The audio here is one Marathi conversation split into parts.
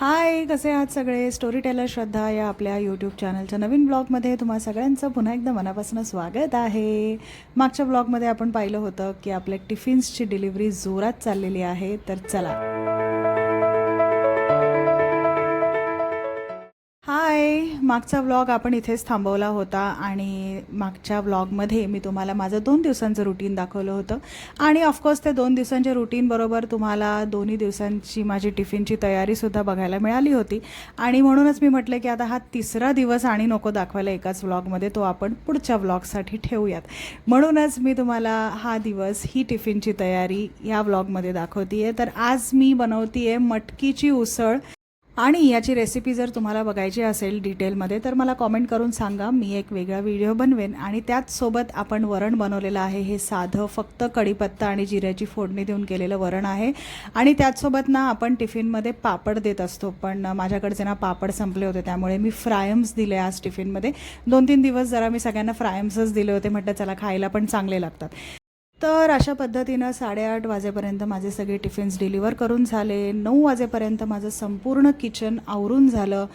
हाय, कसे आहात सगळे? स्टोरी टेलर श्रद्धा या आपल्या यूट्यूब चॅनलच्या नवीन ब्लॉगमध्ये तुम्हा सगळ्यांचं पुन्हा एकदा मनापासून स्वागत आहे. मागच्या ब्लॉगमध्ये आपण पाहिलं होतं की आपल्या टिफिन्सची डिलिव्हरी जोरात चाललेली आहे. तर चला, हाय, मागचा व्लॉग आपण इथेच थांबवला होता आणि मागच्या व्लॉगमध्ये मी तुम्हाला माझं 2 दिवसांचं रुटीन दाखवलं होतं आणि ऑफकोर्स ते 2 दिवसांच्या रुटीनबरोबर तुम्हाला दोन्ही दिवसांची माझी टिफिनची तयारीसुद्धा बघायला मिळाली होती आणि म्हणूनच मी म्हटलं की आता हा तिसरा दिवस आणि नको दाखवायला एकाच व्लॉगमध्ये, तो आपण पुढच्या व्लॉगसाठी ठेवूयात. म्हणूनच मी तुम्हाला हा दिवस, ही टिफिनची तयारी या व्लॉगमध्ये दाखवते आहे. तर आज मी बनवते आहे मटकीची उसळ आणि याची रेसिपी जर तुम्हाला बघायची असेल डिटेलमध्ये तर मला कॉमेंट करून सांगा, मी एक वेगळा व्हिडिओ बनवेन. आणि त्याचसोबत आपण वरण बनवलेलं आहे. हे साधं फक्त कढीपत्ता आणि जिऱ्याची फोडणी देऊन केलेलं वरण आहे आणि त्याचसोबत ना आपण टिफिनमध्ये पापड देत असतो, पण माझ्याकडचे ना पापड संपले होते त्यामुळे मी फ्रायम्स दिले आज टिफिनमध्ये. 2-3 दिवस जरा मी सगळ्यांना फ्रायम्सच दिले होते, म्हटलं चला खायला पण चांगले लागतात. तर अशा पद्धतीनं 8:30 वाजेपर्यंत माझे सगळे टिफिन्स डिलिव्हर करून झाले. 9 वाजेपर्यंत माझं संपूर्ण किचन आवरून झालं.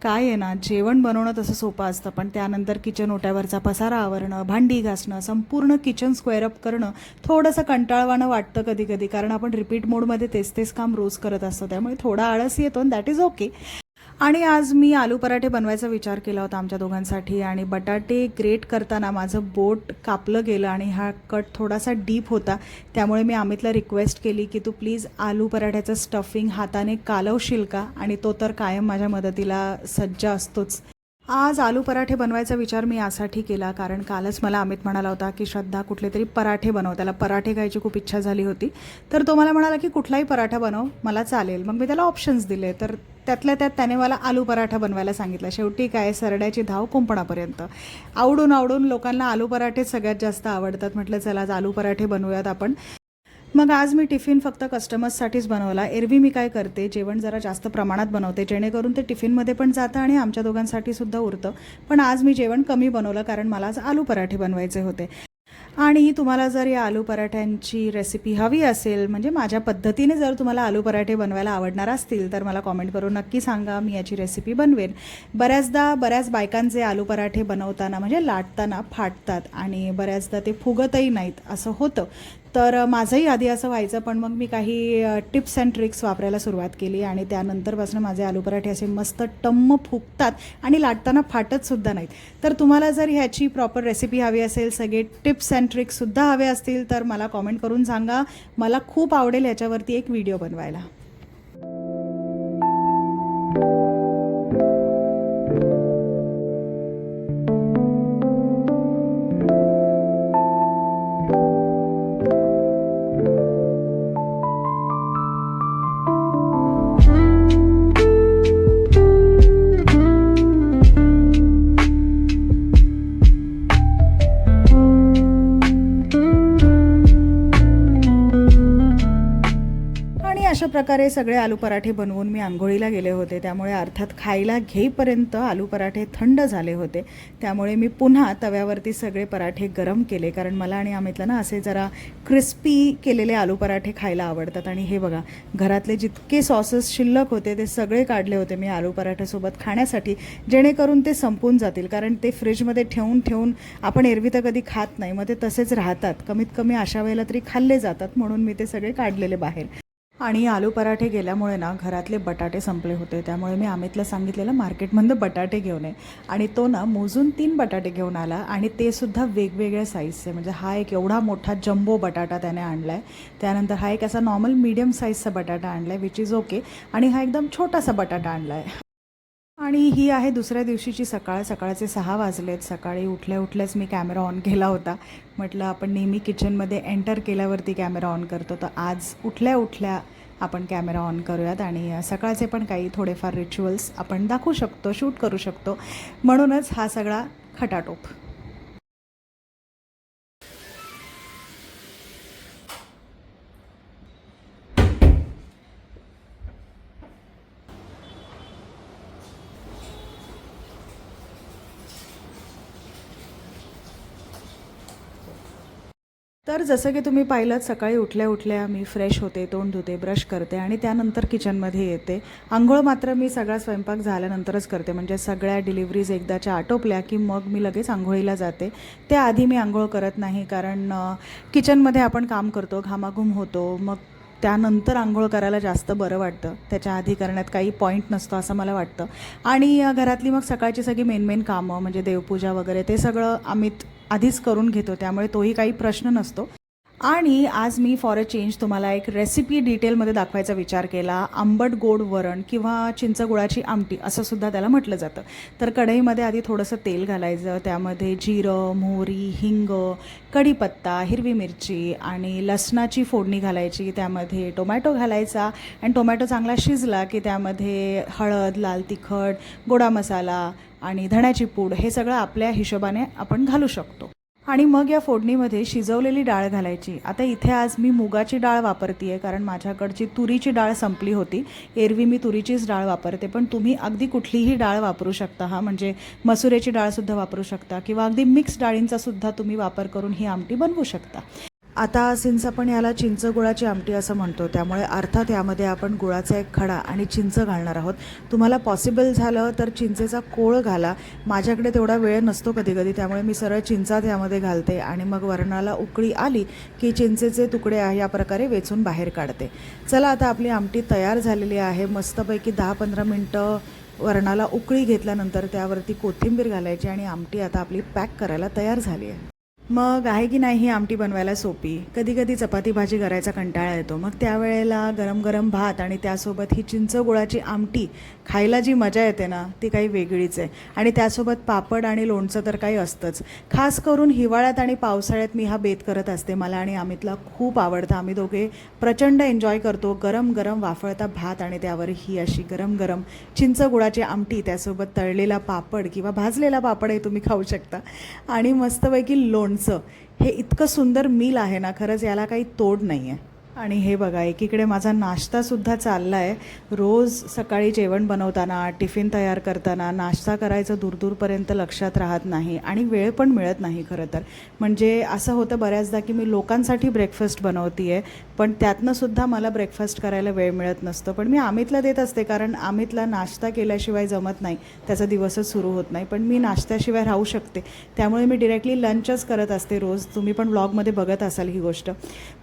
काय आहे ना, जेवण बनवणं तसं सोपं असतं, पण त्यानंतर किचन ओट्यावरचा पसारा आवरणं, भांडी घासणं, संपूर्ण किचन स्क्वेअर अप करणं थोडंसं कंटाळवाणं वाटतं कधी कधी, कारण आपण रिपीट मोडमध्ये तेच काम रोज करत असतो, त्यामुळे थोडा आळस येतो, दॅट इज ओके. आणि आज मी आलू पराठे बनवायचा विचार केला होता आमच्या दोघांसाठी आणि बटाटे ग्रेट करताना माझं बोट कापलं गेलं आणि हा कट थोडासा डीप होता, त्यामुळे मी अमितला रिक्वेस्ट केली की तू प्लीज आलू पराठ्याचं स्टफिंग हाताने कालवशील का, आणि तो तर कायम माझ्या मदतीला सज्ज असतोच. आज आलू पराठे बनवायचा विचार मी यासाठी केला कारण कालच मला अमित म्हणाला होता की श्रद्धा कुठले तरी पराठे बनव, त्याला पराठे खायची खूप इच्छा झाली होती. तर तो मला म्हणाला की कुठलाही पराठा बनव, मला चालेल. मग मी त्याला ऑप्शन्स दिले, तर त्यातल्या त्यात त्याने मला आलू पराठा बनवायला सांगितलं. शेवटी काय, सरड्याची धाव कुंपणापर्यंत. आवडून लोकांना आलू पराठे सगळ्यात जास्त आवडतात, म्हटलं चला आज आलू पराठे बनवूयात आपण. मग आज मी टिफिन फक्त कस्टमर्ससाठीच बनवला. एरवी मी काय करते, जेवण जरा जास्त प्रमाणात बनवते जेणेकरून ते टिफिनमध्ये पण जातं आणि आमच्या दोघांसाठी सुद्धा उरतं. पण आज मी जेवण कमी बनवलं कारण मला आज आलू पराठे बनवायचे होते. आणि तुम्हाला जर या आलू पराठ्यांची रेसिपी हवी असेल, म्हणजे माझ्या पद्धतीने जर तुम्हाला आलू पराठे बनवायला आवडणार असतील तर मला कॉमेंट करून नक्की सांगा, मी याची रेसिपी बनवेन. बऱ्याच बायकांचे आलू पराठे बनवताना म्हणजे लाटताना फाटतात आणि बऱ्याचदा ते फुगतही नाहीत, असं होतं. तर माझंही आधी असं व्हायचं, पण मग मी काही टिप्स अँड ट्रिक्स वापरायला सुरुवात केली आणि त्यानंतरपासून माझे आलू पराठे असे मस्त टम्म फुगतात आणि लाटताना फाटतसुद्धा नाहीत. तर तुम्हाला जर ह्याची प्रॉपर रेसिपी हवी असेल, सगळे टिप्स अँड ट्रिक्ससुद्धा हवे असतील तर मला कॉमेंट करून सांगा. मला खूप आवडेल याच्यावरती एक व्हिडिओ बनवायला. अशा प्रकारे सगळे आलू पराठे बनवून मी आंघोळीला गेले होते, त्यामुळे अर्थात खायला घेईपर्यंत आलू पराठे थंड झाले होते. त्यामुळे मी पुन्हा तव्यावरती सगळे पराठे गरम केले, कारण मला आणि अमितला ना असे जरा क्रिस्पी केलेले आलू पराठे खायला आवडतात. आणि हे बघा, घरातले जितके सॉसेस शिल्लक होते ते सगळे काढले होते मी आलू पराठ्यासोबत खाण्यासाठी, जेणेकरून ते संपून जातील, कारण ते फ्रीजमध्ये ठेवून आपण एरवी तर कधी खात नाही, मग ते तसेच राहतात. कमीत कमी अशा वेळेला तरी खाल्ले जातात, म्हणून मी ते सगळे काढलेले बाहेर. आणि आलू पराठे गेल्यामुळे ना घरातले बटाटे संपले होते, त्यामुळे मी अमितला सांगितलेलं मार्केटमधून बटाटे घेऊन ये, आणि तो ना मोजून 3 बटाटे घेऊन आला आणि ते सुद्धा वेगवेगळ्या साईजचे. म्हणजे हा एक एवढा मोठा जम्बो बटाटा त्याने आणला आहे, त्यानंतर हा एक असा नॉर्मल मीडियम साईजचा बटाटा आणला आहे विच इज ओके, आणि हा एकदम छोटासा बटाटा आणला आहे. आणि ही आहे दुसऱ्या दिवशीची सकाळ. सकाळचे 6 वाजलेत. सकाळी उठल्याच मी कॅमेरा ऑन केला होता. म्हटलं आपण नेहमी किचनमध्ये एंटर केल्यावरती कॅमेरा ऑन करतो, तर आज उठल्या आपण कॅमेरा ऑन करूयात आणि सकाळचे पण काही थोडेफार रिच्युअल्स आपण दाखवू शकतो, शूट करू शकतो, म्हणूनच हा सगळा खटाटोप. तर जसं की तुम्ही पाहिलं सकाळी उठल्या उठल्या मी फ्रेश होते, तोंड धुते, ब्रश करते आणि त्यानंतर किचनमध्ये येते. अंघोळ मात्र मी सगळा स्वयंपाक झाल्यानंतरच करते, म्हणजे सगळ्या डिलिव्हरीज एकदाच्या आटोपल्या की मग मी लगेच अंघोळीला जाते. त्याआधी मी अंघोळ करत नाही, कारण किचनमध्ये आपण काम करतो, घामाघूम होतो, मग त्यानंतर अंघोळ करायला जास्त बरं वाटतं. त्याच्या आधी करण्यात काही पॉईंट नसतो असं मला वाटतं. आणि घरातली मग सकाळची सगळी मेन कामं म्हणजे देवपूजा वगैरे ते सगळं आम्हीच आधीच करून घेतो, त्यामुळे तोही काही प्रश्न नसतो. आणि आज मी फॉर अ चेंज तुम्हाला एक रेसिपी डिटेलमध्ये दाखवायचा विचार केला. आंबट गोड वरण किंवा चिंचगुळाची आमटी असं सुद्धा त्याला म्हटलं जातं. तर कढईमध्ये आधी थोडंसं तेल घालायचं, त्यामध्ये जिरं, मोहरी, हिंग, कढीपत्ता, हिरवी मिरची आणि लसणाची फोडणी घालायची. त्यामध्ये टोमॅटो घालायचा आणि टोमॅटो चांगला शिजला की त्यामध्ये हळद, लाल तिखट, गोडा मसाला आणि धण्याची पूड हे सगळं आपल्या हिशोबाने आपण घालू शकतो. आणि मग या फोडणीमध्ये शिजवलेली डाळ घालायची. आता इथे आज मी मुगाची डाळ वापरते आहे, कारण माझ्याकडची तुरीची डाळ संपली होती. एरवी मी तुरीचीच डाळ वापरते, पण तुम्ही अगदी कुठलीही डाळ वापरू शकता. म्हणजे मसुरेची डाळसुद्धा वापरू शकता किंवा अगदी मिक्स डाळींचासुद्धा तुम्ही वापर करून ही आमटी बनवू शकता. आता सिन्स आपण याला चिंच गुळाची आमटी असं म्हणतो, त्यामुळे अर्थात यामध्ये आपण गुळाचा एक खडा आणि चिंच घालणार आहोत. तुम्हाला पॉसिबल झालं तर चिंचेचा कोळ घाला. माझ्याकडे तेवढा वेळ नसतो कधी, त्यामुळे मी सरळ चिंचाच यामध्ये घालते आणि मग वरणाला उकळी आली की चिंचेचे तुकडे या प्रकारे वेचून बाहेर काढते. चला, आता आपली आमटी तयार झालेली आहे. मस्तपैकी 10-15 मिनटं वरणाला उकळी घेतल्यानंतर त्यावरती कोथिंबीर घालायची आणि आमटी आता आपली पॅक करायला तयार झाली आहे. मग आहे की नाही ही आमटी बनवायला सोपी. कधी चपाती भाजी करायचा कंटाळा येतो, मग त्यावेळेला गरम गरम भात आणि त्यासोबत ही चिंच गुळाची आमटी खायला जी मजा येते ना ती काही वेगळीच आहे. आणि त्यासोबत पापड आणि लोणचं तर काही असतंच. खास करून हिवाळ्यात आणि पावसाळ्यात मी हा बेत करत असते. मला आणि अमितला खूप आवडतं. आम्ही दोघे प्रचंड एन्जॉय करतो. गरम गरम वाफळता भात आणि त्यावर ही अशी गरम गरम चिंच गुळाची आमटी, त्यासोबत तळलेला पापड किंवा भाजलेला पापडही तुम्ही खाऊ शकता आणि मस्तपैकी लोणचं. हे इतकं सुंदर मील आहे ना, खरंच याला काही तोड नाही आहे. आणि हे बघा, एकीकडे माझा नाश्तासुद्धा चालला आहे. रोज सकाळी जेवण बनवताना, टिफिन तयार करताना नाश्ता करायचं दूरपर्यंत लक्षात राहत नाही आणि वेळ पण मिळत नाही खरं तर. म्हणजे असं होतं बऱ्याचदा की मी लोकांसाठी ब्रेकफास्ट बनवते आहे, पण त्यातनंसुद्धा मला ब्रेकफास्ट करायला वेळ मिळत नसतं. पण मी अमितला देत असते, कारण अमितला नाश्ता केल्याशिवाय जमत नाही, त्याचा दिवसच सुरू होत नाही. पण मी नाश्त्याशिवाय राहू शकते, त्यामुळे मी डिरेक्टली लंचच करत असते रोज. तुम्ही पण व्लॉगमध्ये बघत असाल ही गोष्ट.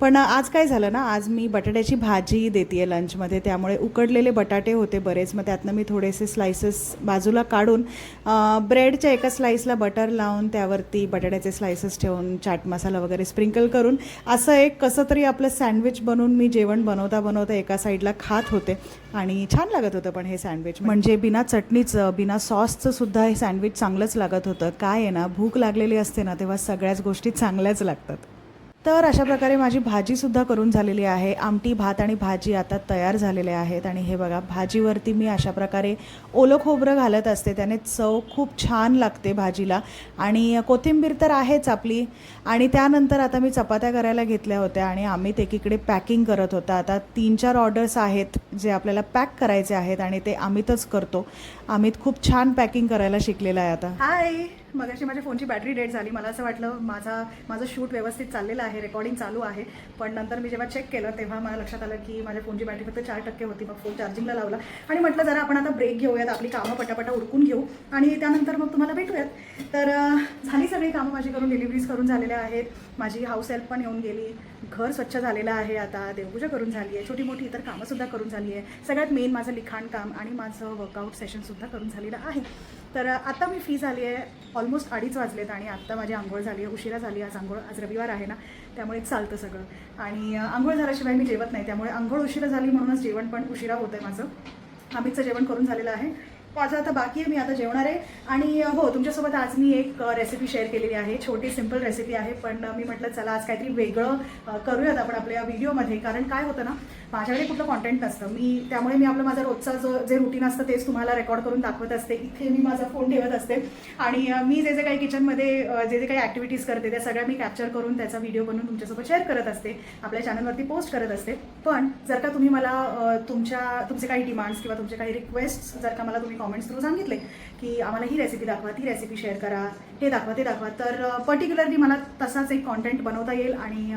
पण आज काय झालं ना, आज मी बटाट्याची भाजी देते आहे लंचमध्ये, त्यामुळे उकडलेले बटाटे होते बरेच. मग त्यातनं मी थोडेसे स्लायसेस बाजूला काढून ब्रेडच्या एका स्लाईसला बटर लावून त्यावरती बटाट्याचे स्लायसेस ठेवून चाट मसाला वगैरे स्प्रिंकल करून असं एक कसं तरी आपलं सँडविच बनवून मी जेवण बनवता एका साईडला खात होते आणि छान लागत होतं. पण हे सँडविच म्हणजे बिना चटणीचं, बिना सॉसचं सुद्धा हे सँडविच चांगलंच लागत होतं. काय आहे ना, भूक लागलेली असते ना तेव्हा सगळ्याच गोष्टी चांगल्याच लागतात. तर अशा प्रकारे माझी भाजीसुद्धा करून झालेली आहे. आमटी, भात आणि भाजी आता तयार झालेले आहेत. आणि हे बघा, भाजीवरती मी अशा प्रकारे ओलं खोबरं घालत असते, त्याने चव खूप छान लागते भाजीला. आणि कोथिंबीर तर आहेच आपली. आणि त्यानंतर आता मी चपात्या करायला घेतल्या होत्या आणि अमित एकीकडे पॅकिंग करत होता. आता 3-4 ऑर्डर्स आहेत जे आपल्याला पॅक करायचे आहेत आणि ते अमितच करतो. अमित खूप छान पॅकिंग करायला शिकलेला आहे आता. हाय, मगाशी माझ्या फोनची बॅटरी डेड झाली. मला असं वाटलं माझं शूट व्यवस्थित चाललेलं आहे, रेकॉर्डिंग चालू आहे. पण नंतर मी जेव्हा चेक केलं तेव्हा मला लक्षात आलं की माझ्या फोनची बॅटरी फक्त 4% होती. मग फोन चार्जिंगला लावला आणि म्हटलं जरा आपण आता ब्रेक घेऊयात, आपली कामं पटापटा उरकून घेऊ आणि त्यानंतर मग तुम्हाला भेटूयात. तर झाली सगळी कामं माझी करून, डिलिव्हरीज करून झालेल्या आहेत. माझी हाऊस हेल्प पण येऊन गेली, घर स्वच्छ झालेलं आहे, आता देवपूजा करून झाली आहे, छोटी मोठी इतर कामंसुद्धा करून झाली आहे. सगळ्यात मेन माझं लिखाण काम आणि माझं वर्कआउट सेशनसुद्धा करून झालेलं आहे. तर आता मी फ्री झाली आहे. ऑलमोस्ट 2:30 वाजलेत आणि आत्ता माझी आंघोळ झाली आहे. उशिरा झाली आज रविवार आहे ना, त्यामुळे चालतं सगळं. आणि आंघोळ झाल्याशिवाय मी जेवत नाही, त्यामुळे आंघोळ उशिरा झाली म्हणूनच जेवण पण उशिरा होतं आहे माझं. अमितचं जेवण करून झालेलं आहे, माझं आता बाकी आहे. मी आता जेवणार आहे. आणि हो, तुमच्यासोबत आज मी एक रेसिपी शेअर केलेली आहे. छोटी सिम्पल रेसिपी आहे, पण मी म्हटलं चला आज काहीतरी वेगळं करूयात आपण आपल्या व्हिडिओमध्ये. कारण काय होतं ना, माझ्याकडे कुठलं कॉन्टेंट नसतं, त्यामुळे मी माझं रोजचं जे रुटीन असतं तेच तुम्हाला रेकॉर्ड करून दाखवत असते. इथे मी माझा फोन ठेवत असते आणि मी जे काही किचनमध्ये जे काही ॲक्टिव्हिटीज करते त्या सगळ्या मी कॅप्चर करून त्याचा व्हिडिओ बनवून तुमच्यासोबत शेअर करत असते, आपल्या चॅनलवरती पोस्ट करत असते. पण जर का तुम्ही मला तुमचे काही डिमांड्स किंवा तुमचे काही रिक्वेस्ट जर का मला तुम्ही कॉमेंट्स थ्रू सांगितले की आम्हाला ही रेसिपी दाखवा, ती रेसिपी शेअर करा, हे दाखवा, ते दाखवा. तर पर्टिक्युलरली मला तसाच एक कॉन्टेंट बनवता येईल आणि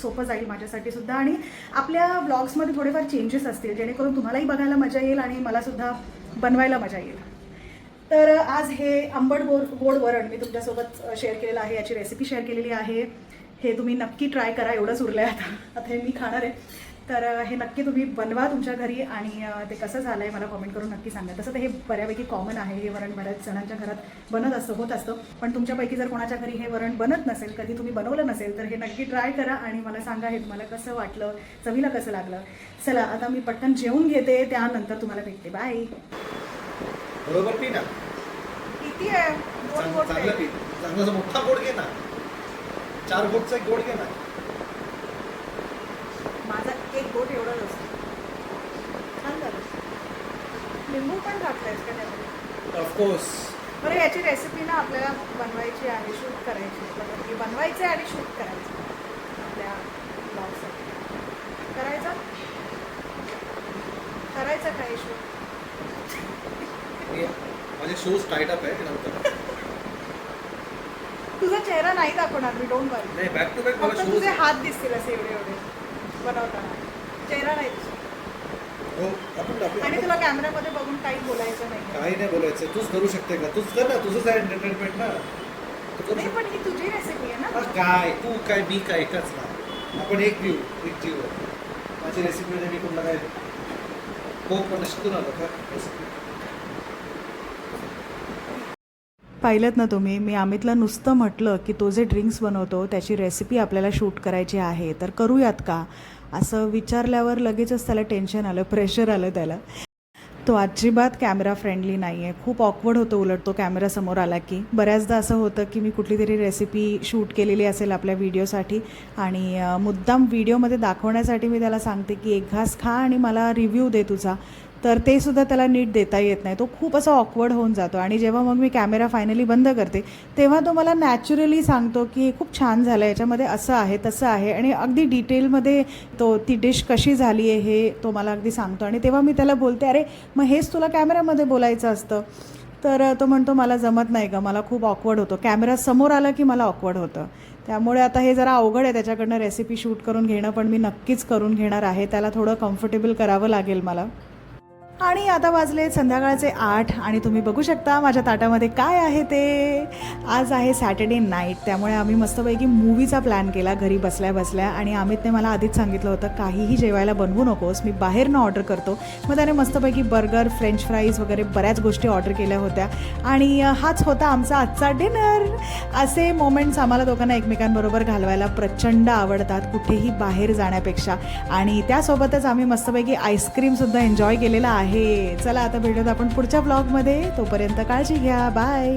सोपं जाईल माझ्यासाठी सुद्धा. आणि आपल्या व्लॉग्समध्ये थोडेफार चेंजेस असतील जेणेकरून तुम्हालाही बघायला मजा येईल आणि मलासुद्धा बनवायला मजा येईल. तर आज हे आंबट गोड वरण मी तुमच्यासोबत शेअर केलेलं आहे, याची रेसिपी शेअर केलेली आहे. हे तुम्ही नक्की ट्राय करा, एवढंच उरलं आहे आता हे मी खाणार आहे. तर हे नक्की तुम्ही बनवा तुमच्या घरी आणि ते कसं झालं आहे मला कॉमेंट करून नक्की सांगा. तसं तर हे बऱ्यापैकी कॉमन आहे, हे वरण बऱ्याच जणांच्या घरात बनत असतं, होत असतं. पण तुमच्यापैकी जर कोणाच्या घरी हे वरण बनत नसेल, कधी तुम्ही बनवलं नसेल, तर हे नक्की ट्राय करा आणि मला सांगा हे तुम्हाला कसं वाटलं, चवीला कसं लागलं. चला आता मी पटकन जेवून घेते, त्यानंतर तुम्हाला भेटते. बाय. बरोबर पी ना. किती आहे? चांगलं पी, चांगला मोठा गोड घे ना, 4 गोटचा एक गोड घे ना. माझा एक गोट एवढाच असतो. छान झालं. लिंबू पण टाकलायस का त्यामध्ये? ऑफकोर्स. बरं, याची रेसिपी ना आपल्याला बनवायची आहे, शूट करायची. म्हणजे बनवायचं आहे आणि शूट करायचं आपल्या ब्लॉगसाठी. करायचं काय शूट? माझे शूज टाईट अप आहे नंतर. तुझा चेहरा नाही दाखवणार मी, डोंट वरी. नाही, बॅक टू बॅक फक्त मला तुझे शूज. हात दिसतील असे एवढे एवढे बनवताना, चेहरा नाही दिसत. हो, आपण आणि तुला कॅमेऱ्यामध्ये बघून काही बोलायचं नाही. काही नाही बोलायचं. तूच करू शकते का? तूच कर ना, तुझंच आहे एंटरटेनमेंट ना. तू करू नाही, शकते. पण ही तुझी रेसिपी आहे ना. काय तू काय मी काय एकच ना. आपण एक जीव. माझी रेसिपी मध्ये मी कुठला काय पण शिकून आलो का रेसिपी. पाहिलं ना तुम्ही, मी अमितला नुसतं म्हटलं की तो जे ड्रिंक्स बनवतो त्याची रेसिपी आपल्याला शूट करायची आहे, तर करूयात का असं विचारल्यावर लगेचच त्याला टेन्शन आलं, प्रेशर आलं त्याला. तो अजिबात कॅमेरा फ्रेंडली नाही आहे. खूप ऑकवर्ड होतो उलट तो कॅमेरासमोर आला की. बऱ्याचदा असं होतं की मी कुठली तरी रेसिपी शूट केलेली असेल आपल्या व्हिडिओसाठी आणि मुद्दाम व्हिडिओमध्ये दाखवण्यासाठी मी त्याला सांगते की एक घास खा आणि मला रिव्ह्यू दे तुझा, तर ते सुद्धा त्याला नीट देता येत नाही. तो खूप असा ऑकवर्ड होऊन जातो आणि जेव्हा मग मी कॅमेरा फायनली बंद करते तेव्हा तो मला नॅचरली सांगतो की हे खूप छान झालं, याच्यामध्ये असं आहे तसं आहे आणि अगदी डिटेलमध्ये ती डिश कशी झाली आहे हे तो मला अगदी सांगतो. आणि तेव्हा मी त्याला बोलते, अरे मग हेच तुला कॅमेऱ्यामध्ये बोलायचं असतं. तर तो म्हणतो मला जमत नाही का, मला खूप ऑकवर्ड होतो, कॅमेरा समोर आलं की मला ऑकवर्ड होतं. त्यामुळे आता हे जरा अवघड आहे त्याच्याकडनं रेसिपी शूट करून घेणं, पण मी नक्कीच करून घेणार आहे. त्याला थोडं कम्फर्टेबल करावं लागेल मला. आणि आता वाजले संध्याकाळचे 8 आणि तुम्ही बघू शकता माझ्या ताटामध्ये काय आहे ते. आज आहे सॅटर्डे नाईट, त्यामुळे आम्ही मस्तपैकी मूवीचा प्लॅन केला घरी बसल्या बसल्या. आणि अमितने मला आधीच सांगितलं होतं काहीही जेवायला बनवू नकोस, मी बाहेरनं ऑर्डर करतो. मग त्याने मस्तपैकी बर्गर, फ्रेंच फ्राईज वगैरे बऱ्याच गोष्टी ऑर्डर केल्या होत्या आणि हाच होता आमचा आजचा डिनर. असे मोमेंट्स आम्हाला दोघांना एकमेकांबरोबर घालवायला प्रचंड आवडतात कुठेही बाहेर जाण्यापेक्षा. आणि त्यासोबतच आम्ही मस्तपैकी आईस्क्रीमसुद्धा एन्जॉय केलेला आहे. चला आता भेटूयात आपण पुढच्या ब्लॉगमध्ये. तोपर्यंत काळजी घ्या. बाय.